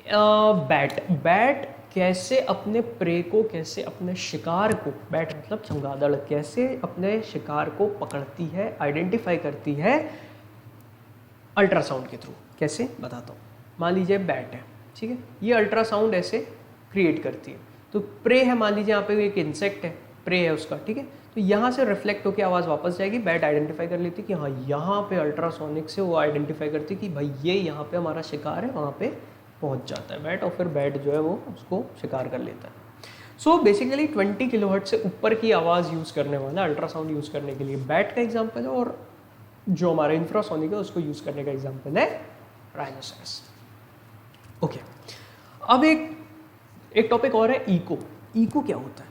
बैट कैसे अपने प्रे को, कैसे अपने शिकार को, बैट मतलब चमगादड़, कैसे अपने शिकार को पकड़ती है, आइडेंटिफाई करती है अल्ट्रासाउंड के थ्रू। कैसे बताता हूँ। मान लीजिए बैट है, ठीक है, ये अल्ट्रासाउंड ऐसे क्रिएट करती है। तो प्रे है, मान लीजिए यहाँ पे एक इंसेक्ट है, प्रे है उसका, ठीक है, तो यहाँ से रिफ्लेक्ट होकर आवाज़ वापस जाएगी, बैट आइडेंटिफाई कर लेती कि हाँ यहाँ पे अल्ट्रासोनिक से वो आइडेंटिफाई करती कि भाई ये यहाँ पे हमारा शिकार है, वहाँ पे पहुँच जाता है बैट, और फिर बैट जो है वो उसको शिकार कर लेता है। सो बेसिकली 20 किलोहर्ट्ज से ऊपर की आवाज़ यूज़ करने वाला अल्ट्रासाउंड यूज़ करने के लिए बैट का एग्जाम्पल है, और जो हमारा इंफ्रासोनिक है उसको यूज़ करने का एग्जाम्पल है राइनोसरस। ओके, अब एक टॉपिक और है इको। इको क्या होता है?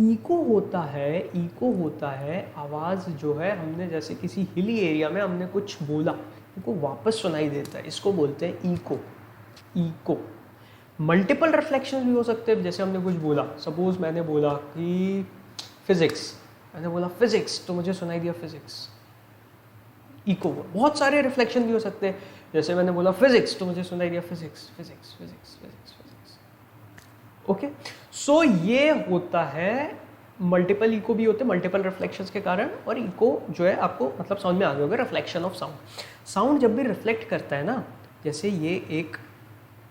इको होता है आवाज़ जो है, हमने जैसे किसी हिली एरिया में हमने कुछ बोला, इनको वापस सुनाई देता है, इसको बोलते हैं इको। इको मल्टीपल रिफ्लेक्शन भी हो सकते हैं। जैसे हमने कुछ बोला, सपोज मैंने बोला कि फिजिक्स, मैंने बोला फिजिक्स तो मुझे सुनाई दिया फिजिक्स, इको। बहुत सारे रिफ्लेक्शन भी हो सकते हैं, जैसे मैंने बोला फिजिक्स तो मुझे सुनाई दिया physics physics physics physics physics. Okay, so ये होता है मल्टीपल इको भी होते हैं मल्टीपल रिफ्लेक्शंस के कारण। और इको जो है आपको मतलब समझ में आ गया होगा, रिफ्लेक्शन ऑफ साउंड। साउंड जब भी रिफ्लेक्ट करता है ना, जैसे ये एक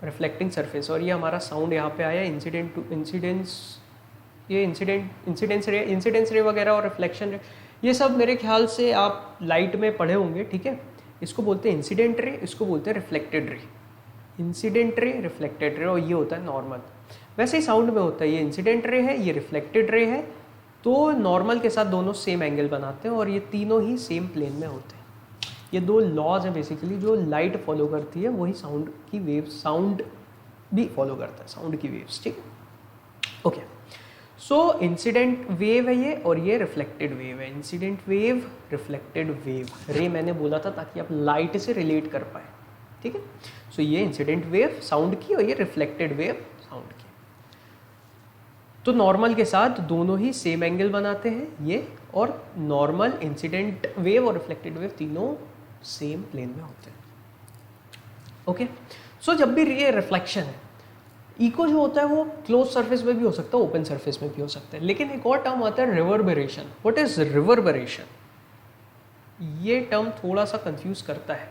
रिफ्लेक्टिंग सरफेस और ये हमारा साउंड यहाँ पे आया, इंसिडेंट टू इंसिडेंस, ये इंसिडेंस रे वगैरह और रिफ्लेक्शन रे, ये सब मेरे ख्याल से आप लाइट में पढ़े होंगे, ठीक है। इसको बोलते हैं इंसिडेंट रे, इसको बोलते हैं reflected ray. Incident ray, reflected ray, और ये होता है नॉर्मल। वैसे ही साउंड में होता है, ये इंसिडेंट रे है, ये रिफ्लेक्टेड रे है, तो नॉर्मल के साथ दोनों सेम एंगल बनाते हैं और ये तीनों ही सेम प्लेन में होते हैं। ये दो लॉज हैं बेसिकली, जो लाइट फॉलो करती है वही साउंड की वेव्स, साउंड भी फॉलो करता है, साउंड की वेव्स, ठीक है। ओके, सो इंसिडेंट वेव है ये, और ये रिफ्लेक्टेड वेव है। इंसिडेंट वेव, रिफ्लेक्टेड वेव, रे मैंने बोला था ताकि आप लाइट से रिलेट कर पाए, ठीक है। सो ये इंसिडेंट वेव साउंड की और ये रिफ्लेक्टेड वेव साउंड की। तो नॉर्मल के साथ दोनों ही सेम एंगल बनाते हैं ये, और नॉर्मल, इंसिडेंट वेव और रिफ्लेक्टेड वेव तीनों सेम प्लेन में होते हैं। ओके, सो जब भी ये रिफ्लेक्शन है, इको जो होता है वो क्लोज सरफेस में भी हो सकता है, ओपन सरफेस में भी हो सकता है। लेकिन एक और टर्म आता है रिवर्बरेशन। What is reverberation? ये टर्म थोड़ा सा कंफ्यूज करता है,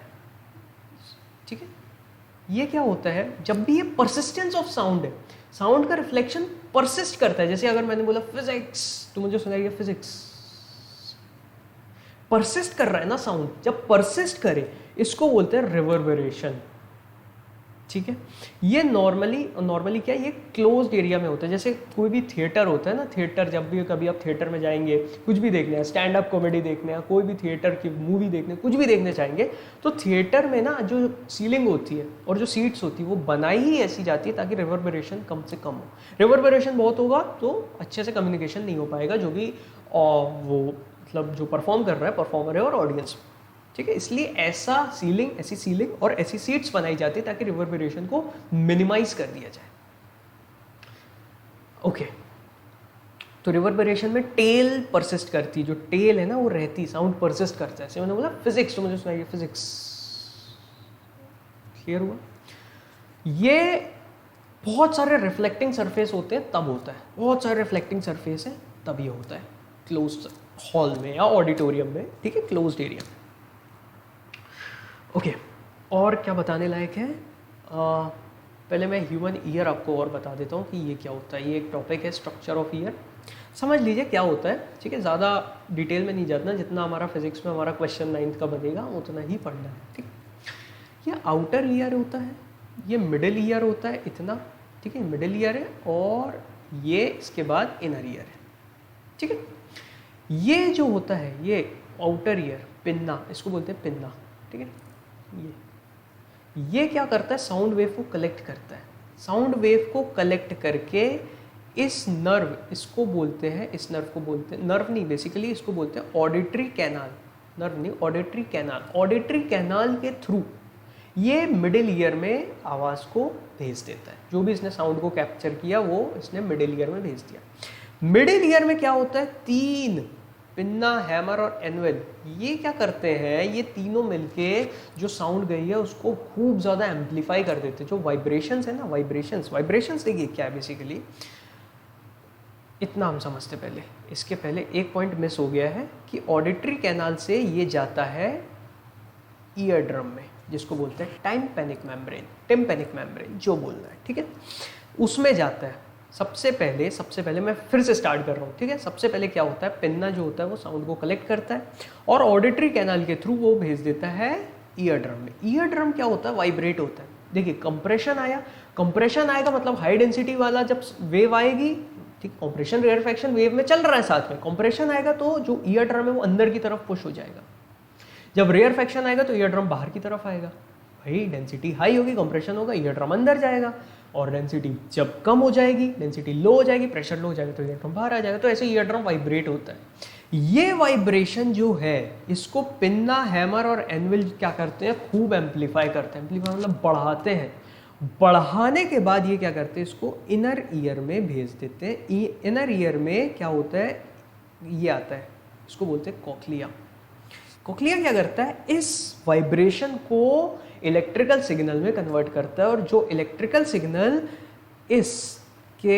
ठीक है। ये क्या होता है? जब भी ये परसिस्टेंस ऑफ साउंड है, साउंड का रिफ्लेक्शन परसिस्ट करता है। जैसे अगर मैंने बोला फिजिक्स तो मुझे सुनाई दिया फिजिक्स, परसिस्ट कर रहा है ना साउंड। जब परसिस्ट करे इसको बोलते हैं रिवर्बरेशन, ठीक है। ये नॉर्मली क्या है, ये क्लोज्ड एरिया में होता है। जैसे कोई भी थिएटर होता है ना, थिएटर जब भी कभी आप थिएटर में जाएंगे, कुछ भी देखने हैं, स्टैंड अप कॉमेडी देखने, या कोई भी थिएटर की मूवी देखने, कुछ भी देखने चाहेंगे, तो थिएटर में ना जो सीलिंग होती है और जो सीट्स होती है वो बनाई ही ऐसी जाती है ताकि रिवर्बरेशन कम से कम हो। रिवर्बरेशन बहुत होगा तो अच्छे से कम्युनिकेशन नहीं हो पाएगा, जो भी वो मतलब जो परफॉर्म कर रहा है, परफॉर्मर है और ऑडियंस। ठीक है, इसलिए ऐसी सीलिंग और ऐसी सीट्स बनाई जाती है ताकि रिवर्बरेशन को मिनिमाइज कर दिया जाए। ओके, तो रिवर्बरेशन में टेल परसिस्ट करती है, जो टेल है ना वो रहती, साउंड परसिस्ट करता है। जैसे मैंने बोला फिजिक्स, तो मुझे सुनाइए फिजिक्स, क्लियर हुआ? ये बहुत सारे रिफ्लेक्टिंग सरफेस होते हैं तब होता है, बहुत सारे रिफ्लेक्टिंग सरफेस है तब ये होता है क्लोज्ड हॉल में या ऑडिटोरियम में, ठीक है, क्लोज्ड एरिया में। ओके, और क्या बताने लायक है? पहले मैं ह्यूमन ईयर आपको और बता देता हूँ कि ये क्या होता है। ये एक टॉपिक है, स्ट्रक्चर ऑफ ईयर। समझ लीजिए क्या होता है, ठीक है, ज़्यादा डिटेल में नहीं जाना, जितना हमारा फिजिक्स में हमारा क्वेश्चन 9th का बनेगा उतना ही पढ़ना है, ठीक। ये आउटर ईयर होता है, ये मिडिल ईयर होता है इतना, ठीक है, मिडिल ईयर है, और ये इसके बाद इनर ईयर है, ठीक है। ये जो होता है ये आउटर ईयर, पिन्ना, इसको बोलते हैं पिन्ना, ठीक है। ये क्या करता है, साउंड वेव को कलेक्ट करता है। साउंड वेव को कलेक्ट करके इस नर्व, इसको बोलते हैं, इस नर्व को बोलते हैं, नर्व नहीं बेसिकली इसको बोलते हैं ऑडिटरी कैनाल, नर्व नहीं ऑडिटरी कैनाल। ऑडिटरी कैनाल के थ्रू ये मिडिल ईयर में आवाज़ को भेज देता है। जो भी इसने साउंड को कैप्चर किया वो इसने मिडिल ईयर में भेज दिया। मिडिल ईयर में क्या होता है, तीन, पिन्ना, हैमर और एनवेल, ये क्या करते हैं, ये तीनों मिलके जो साउंड गई है उसको खूब ज़्यादा एम्पलीफाई कर देते हैं। जो वाइब्रेशंस है ना, वाइब्रेशंस देखिए क्या है बेसिकली, इतना हम समझते पहले। इसके पहले एक पॉइंट मिस हो गया है कि ऑडिटरी कैनाल से ये जाता है ईयर ड्रम में, जिसको बोलते हैं टाइम्पैनिक मेम्ब्रेन, जो बोलना है, ठीक है, उसमें जाता है। सबसे पहले मैं फिर से स्टार्ट कर रहा हूँ, ठीक है। सबसे पहले क्या होता है, पिन्ना जो होता है वो साउंड को कलेक्ट करता है और ऑडिटरी कैनाल के थ्रू वो भेज देता है ईयर ड्रम में। ईयर ड्रम क्या होता है, वाइब्रेट होता है। देखिए कंप्रेशन आएगा मतलब हाई डेंसिटी वाला जब वेव आएगी, ठीक, कंप्रेशन रेयरफैक्शन वेव में चल रहा है साथ में, कंप्रेशन आएगा तो जो ईयर ड्रम है वो अंदर की तरफ पुश हो जाएगा। जब रेयरफैक्शन आएगा तो ईयर ड्रम बाहर की तरफ आएगा। भाई डेंसिटी हाई होगी, कंप्रेशन होगा, ईयर ड्रम अंदर जाएगा, और डेंसिटी जब कम हो जाएगी, डेंसिटी लो हो जाएगी, प्रेशर लो हो जाएगा तो ईयर ड्रम बाहर आ जाएगा। तो ऐसे ईयर ड्रम वाइब्रेट होता है। ये वाइब्रेशन जो है इसको पिन्ना, हैमर और एनविल क्या करते हैं, खूब एम्पलीफाई करते हैं। एम्पलीफाई मतलब बढ़ाते हैं। बढ़ाने के बाद ये क्या करते हैं, इसको इनर ईयर में भेज देते हैं। इनर ईयर में क्या होता है, ये आता है, इसको बोलते हैं कोक्लिया। कोक्लिया क्या करता है, इस वाइब्रेशन को इलेक्ट्रिकल सिग्नल में कन्वर्ट करता है, और जो इलेक्ट्रिकल सिग्नल इसके,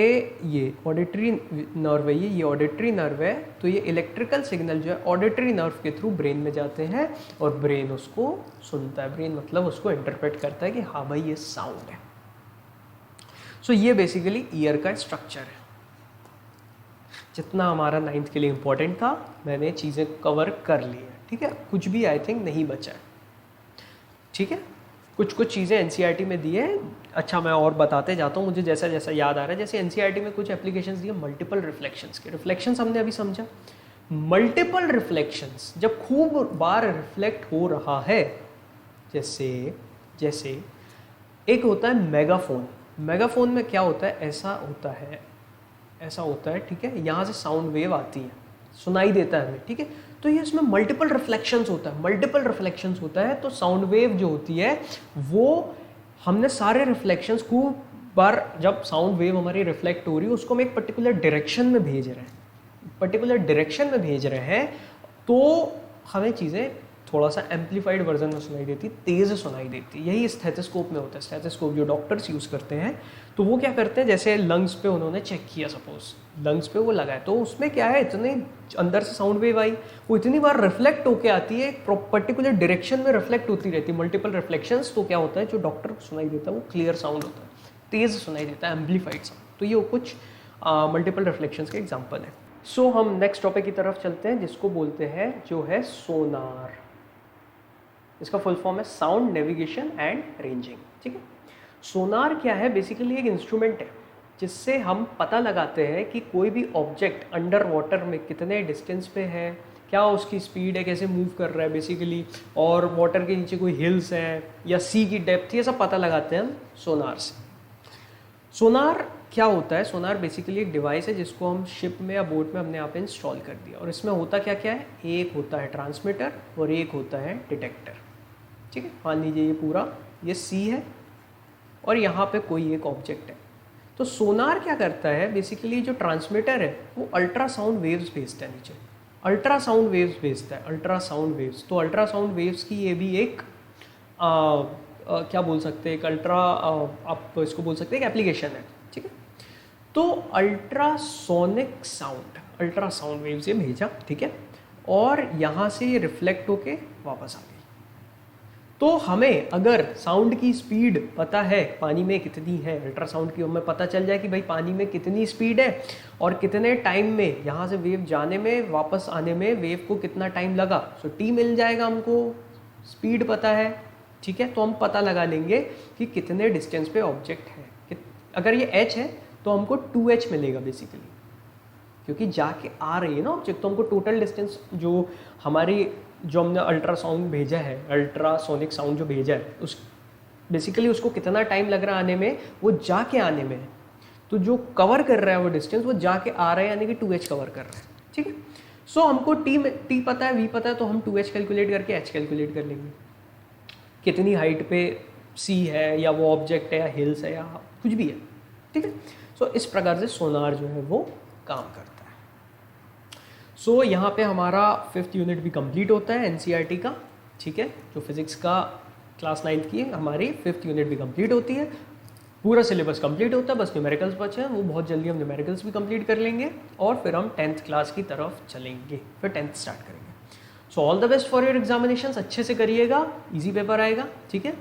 ये ऑडिटरी नर्व है, ये ऑडिटरी नर्व है, तो ये इलेक्ट्रिकल सिग्नल जो है ऑडिटरी नर्व के थ्रू ब्रेन में जाते हैं और ब्रेन उसको सुनता है। ब्रेन मतलब उसको इंटरप्रेट करता है कि हाँ भाई ये साउंड है। सो ये बेसिकली ईयर का स्ट्रक्चर है। जितना हमारा 9th के लिए इंपॉर्टेंट था मैंने चीज़ें कवर कर ली है, ठीक है। कुछ भी आई थिंक नहीं बचा है, ठीक है। कुछ चीज़ें एनसीईआरटी में दी है। अच्छा, मैं और बताते जाता हूँ, मुझे जैसा जैसा याद आ रहा है। जैसे एनसीईआरटी में कुछ एप्लीकेशंस दिए मल्टीपल रिफ्लेक्शंस के। रिफ्लेक्शंस हमने अभी समझा। मल्टीपल रिफ्लेक्शंस जब खूब बार रिफ्लेक्ट हो रहा है, जैसे एक होता है मेगाफोन। मेगाफोन में क्या होता है, ऐसा होता है, ठीक है, यहाँ से साउंड वेव आती है, सुनाई देता है हमें, ठीक है। तो ये इसमें मल्टीपल रिफ्लेक्शंस होता है, तो साउंड वेव जो होती है वो हमने सारे रिफ्लेक्शंस खूब बार, जब साउंड वेव हमारी रिफ्लेक्ट हो रही है उसको हम एक पर्टिकुलर डायरेक्शन में भेज रहे हैं, तो हमें चीज़ें थोड़ा सा एम्पलीफाइड वर्जन में सुनाई देती, तेज़ सुनाई देती। यही स्टेथोस्कोप में होता है। स्टेथोस्कोप जो डॉक्टर्स यूज़ करते हैं, तो वो क्या करते हैं, जैसे लंग्स पे उन्होंने चेक किया, सपोज लंग्स पे वो लगाए, तो उसमें क्या है, इतने अंदर से साउंड वेव आई, वो इतनी बार रिफ्लेक्ट होके आती है, एक पर्टिकुलर डायरेक्शन में रिफ्लेक्ट होती रहती है, मल्टीपल रिफ्लेक्शंस। तो क्या होता है, जो डॉक्टर को सुनाई देता है वो क्लियर साउंड होता है, तेज़ सुनाई देता है, एम्पलीफाइड साउंड। तो ये कुछ मल्टीपल रिफ्लेक्शंस के एग्जाम्पल है। सो हम नेक्स्ट टॉपिक की तरफ चलते हैं, जिसको बोलते हैं जो है सोनार। इसका फुल फॉर्म है साउंड नेविगेशन एंड रेंजिंग, ठीक है। सोनार क्या है, बेसिकली एक इंस्ट्रूमेंट है जिससे हम पता लगाते हैं कि कोई भी ऑब्जेक्ट अंडर वाटर में कितने डिस्टेंस पे है, क्या उसकी स्पीड है, कैसे मूव कर रहा है बेसिकली, और वाटर के नीचे कोई हिल्स हैं या सी की डेप्थ, ये सब पता लगाते हैं हम सोनार से। सोनार क्या होता है, सोनार बेसिकली एक डिवाइस है जिसको हम शिप में या बोट में हमने यहाँ पे इंस्टॉल कर दिया, और इसमें होता क्या क्या है, एक होता है ट्रांसमीटर और एक होता है डिटेक्टर। ठीक है, मान लीजिए ये पूरा ये सी है और यहाँ पे कोई एक ऑब्जेक्ट है। तो सोनार क्या करता है, बेसिकली जो ट्रांसमीटर है वो अल्ट्रासाउंड वेव्स भेजता है नीचे, अल्ट्रासाउंड वेव्स भेजता है, अल्ट्रासाउंड वेव्स। तो अल्ट्रासाउंड वेव्स की ये भी एक क्या बोल सकते हैं, एक आप इसको बोल सकते हैं एक एप्लीकेशन है। ठीक है, तो अल्ट्रासोनिक साउंड, अल्ट्रासाउंड वेव्स ये भेजा, ठीक है, और यहाँ से ये रिफ्लेक्ट होके वापस आ गई। तो हमें अगर साउंड की स्पीड पता है पानी में कितनी है, अल्ट्रासाउंड की हमें पता चल जाए कि भाई पानी में कितनी स्पीड है और कितने टाइम में यहाँ से वेव जाने में वापस आने में वेव को कितना टाइम लगा, सो टी मिल जाएगा, हमको स्पीड पता है। ठीक है, तो हम पता लगा लेंगे कि कितने डिस्टेंस पे ऑब्जेक्ट है। अगर ये h है तो हमको 2h मिलेगा बेसिकली, क्योंकि जाके आ रही है ना ऑब्जेक्ट, तो हमको टोटल डिस्टेंस जो हमने अल्ट्रासाउंड भेजा है, अल्ट्रासोनिक साउंड जो भेजा है, उस बेसिकली उसको कितना टाइम लग रहा है आने में, वो जाके आने में है। तो जो कवर कर रहा है वो डिस्टेंस, वो जाके आ रहा है, यानी कि 2h कवर कर रहा है। ठीक है, सो हमको टी पता है, वी पता है, तो हम 2h कैलकुलेट करके h कैलकुलेट कर लेंगे, कितनी हाइट पे सी है या वो ऑब्जेक्ट है या हिल्स है या कुछ भी है। ठीक है, सो इस प्रकार से सोनार जो है वो काम करता है। सो यहाँ पे हमारा 5th यूनिट भी कंप्लीट होता है एनसीईआरटी का। ठीक है, जो फिजिक्स का क्लास 9th की है, हमारी 5th यूनिट भी कंप्लीट होती है, पूरा सिलेबस कंप्लीट होता है, बस न्यूमेरिकल्स बचे हैं, वो बहुत जल्दी हम न्यूमेरिकल्स भी कंप्लीट कर लेंगे और फिर हम 10th क्लास की तरफ चलेंगे, फिर 10th स्टार्ट करेंगे। So all the best for your examinations, अच्छे से करिएगा, इजी पेपर आएगा। ठीक है,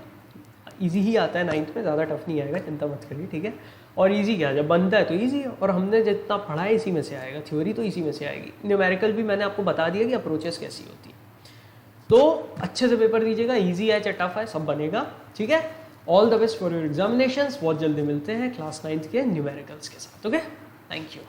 इजी ही आता है 9th में, ज़्यादा टफ नहीं आएगा, चिंता मत करिए। ठीक है, और इजी क्या, जब बनता है तो इजी है, और हमने जितना पढ़ा है इसी में से आएगा, थ्योरी तो इसी में से आएगी, न्यूमेरिकल भी मैंने आपको बता दिया कि अप्रोचेस कैसी होती है। तो अच्छे से पेपर दीजिएगा, इजी है चाहे टफ है, सब बनेगा। ठीक है, all the best for your examinations, बहुत जल्दी मिलते हैं क्लास 9th के न्यूमेरिकल्स के साथ। Okay, thank you.